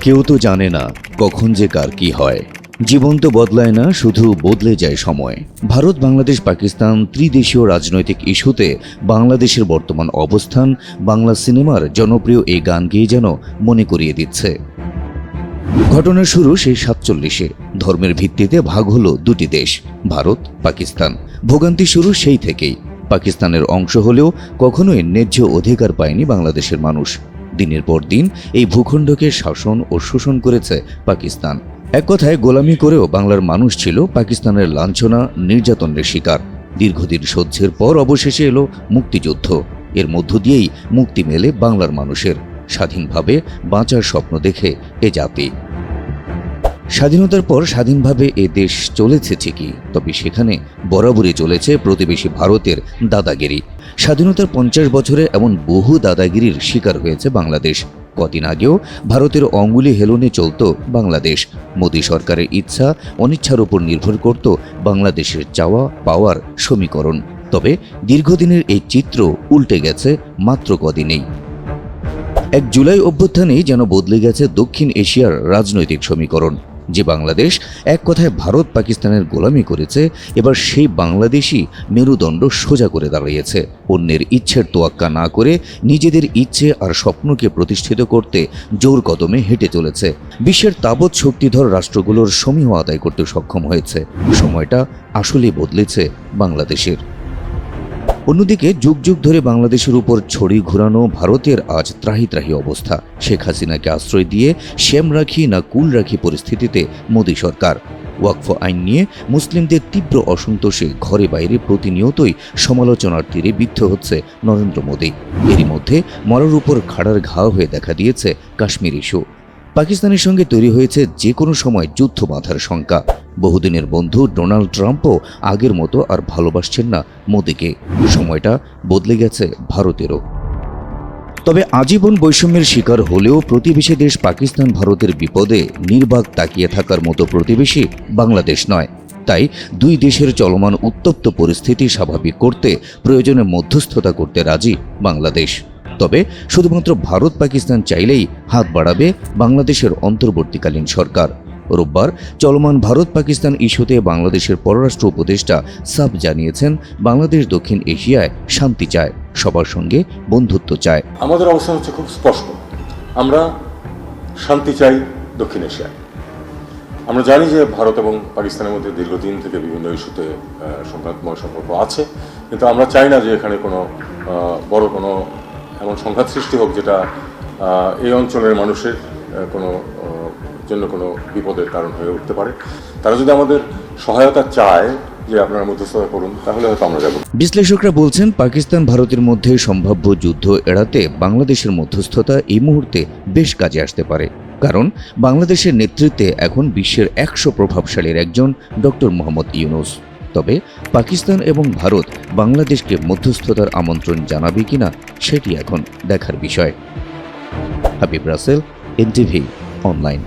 কেউ তো জানে না কখন যে কার কি হয়। জীবন তো বদলায় না, শুধু বদলে যায় সময়। ভারত, বাংলাদেশ, পাকিস্তান ত্রিদেশীয় রাজনৈতিক ইস্যুতে বাংলাদেশের বর্তমান অবস্থান বাংলা সিনেমার জনপ্রিয় এই গান গেয়ে যেন মনে করিয়ে দিচ্ছে। ঘটনার শুরু সেই 47-এ। ধর্মের ভিত্তিতে ভাগ হলো দুটি দেশ, ভারত পাকিস্তান। ভোগান্তি শুরু সেই থেকেই। পাকিস্তানের অংশ হলেও কখনোই ন্যায্য অধিকার পায়নি বাংলাদেশের মানুষ। দিনের পর দিন এই ভূখণ্ডকে শাসন ও শোষণ করেছে পাকিস্তান। এক কথায় গোলামি করেও বাংলার মানুষ ছিল পাকিস্তানের লাঞ্ছনা, নির্যাতনের শিকার। দীর্ঘদিন সহ্যের পর অবশেষে এলো মুক্তিযুদ্ধ। এর মধ্য দিয়েই মুক্তি মেলে বাংলার মানুষের। স্বাধীনভাবে বাঁচার স্বপ্ন দেখে এ জাতি। স্বাধীনতার পর স্বাধীনভাবে এ দেশ চলেছে ঠিকই, তবে সেখানে বরাবরই চলেছে প্রতিবেশী ভারতের দাদাগিরি। স্বাধীনতার 50 বছরে এমন বহু দাদাগিরির শিকার হয়েছে বাংলাদেশ। কদিন আগেও ভারতের অঙ্গুলি হেলনে চলত বাংলাদেশ। মোদী সরকারের ইচ্ছা অনিচ্ছার উপর নির্ভর করত বাংলাদেশের চাওয়া পাওয়ার সমীকরণ। তবে দীর্ঘদিনের এই চিত্র উল্টে গেছে মাত্র কদিনেই। 1 জুলাই অভ্যুত্থানেই যেন বদলে গেছে দক্ষিণ এশিয়ার রাজনৈতিক সমীকরণ। যে বাংলাদেশ এক কথায় ভারত পাকিস্তানের গোলামি করেছে, এবার সেই বাংলাদেশই মেরুদণ্ড সোজা করে দাঁড়িয়েছে। অন্যের ইচ্ছের তোয়াক্কা না করে নিজেদের ইচ্ছে আর স্বপ্নকে প্রতিষ্ঠিত করতে জোর কদমে হেঁটে চলেছে। বিশ্বের তাবৎ শক্তিধর রাষ্ট্রগুলোর সমীহ আদায় করতে সক্ষম হয়েছে। সময়টা আসলেই বদলেছে বাংলাদেশের। অন্যদিকে যুগ যুগ ধরে বাংলাদেশের উপর ছড়ি ঘুরানো ভারতের আজ ত্রাহি ত্রাহি অবস্থা। শেখ হাসিনাকে আশ্রয় দিয়ে শ্যাম রাখি না কুল রাখি পরিস্থিতিতে মোদী সরকার। ওয়াকফ আইন নিয়ে মুসলিমদের তীব্র অসন্তোষে ঘরে বাইরে প্রতিনিয়তই সমালোচনার তীরে বিদ্ধ হচ্ছে নরেন্দ্র মোদী। এরই মধ্যে মরার উপর খাড়ার ঘা হয়ে দেখা দিয়েছে কাশ্মীর ইস্যু। পাকিস্তানের সঙ্গে তৈরি হয়েছে যে কোনো সময় যুদ্ধ বাঁধার শঙ্কা। বহুদিনের বন্ধু ডোনাল্ড ট্রাম্পও আগের মতো আর ভালোবাসছেন না মোদীকে। সময়টা বদলে গেছে ভারতেরও। তবে আজীবন বৈষম্যের শিকার হলেও প্রতিবেশী দেশ পাকিস্তান ভারতের বিপদে নির্বাক তাকিয়ে থাকার মতো প্রতিবেশী বাংলাদেশ নয়। তাই দুই দেশের চলমান উত্তপ্ত পরিস্থিতি স্বাভাবিক করতে প্রয়োজনে মধ্যস্থতা করতে রাজি বাংলাদেশ। তবে শুধুমাত্র ভারত পাকিস্তান চাইলেই হাত বাড়াবে বাংলাদেশের অন্তর্বর্তীকালীন সরকার। রোববার চলমান ভারত পাকিস্তান ইস্যুতে বাংলাদেশের পররাষ্ট্র উপদেষ্টা সাফ জানিয়েছেন, বাংলাদেশ দক্ষিণ এশিয়ায় শান্তি চায়, সবার সঙ্গে বন্ধুত্ব চায়। আমাদের অবস্থান হচ্ছে খুব স্পষ্ট, আমরা শান্তি চাই দক্ষিণ এশিয়ায়। আমরা জানি যে ভারত এবং পাকিস্তানের মধ্যে দীর্ঘদিন থেকে বিভিন্ন ইস্যুতে সংঘাতময় সম্পর্ক আছে, কিন্তু আমরা চাই না যে এখানে কোনো বড় কোনো এমন সংঘাত সৃষ্টি হোক যেটা এই অঞ্চলের মানুষের জন্য কোনো বিপদের কারণ হয়ে উঠতে পারে। তারা যদি আমাদের সহায়তা চায় যে আপনারা মধ্যস্থতা করুন, তাহলে হয়তো আমরা যাব। বিশ্লেষকরা বলছেন, পাকিস্তান ভারতের মধ্যে সম্ভাব্য যুদ্ধ এড়াতে বাংলাদেশের মধ্যস্থতা এই মুহূর্তে বেশ কাজে আসতে পারে। কারণ বাংলাদেশের নেতৃত্বে এখন বিশ্বের 100 প্রভাবশালীর একজন ডক্টর মোহাম্মদ ইউনূস। তবে পাকিস্তান এবং ভারত বাংলাদেশকে মধ্যস্থতার আমন্ত্রণ জানাবে কিনা সেটি এখন দেখার বিষয়। হাবিব রাসেল, এনটিভি অনলাইন।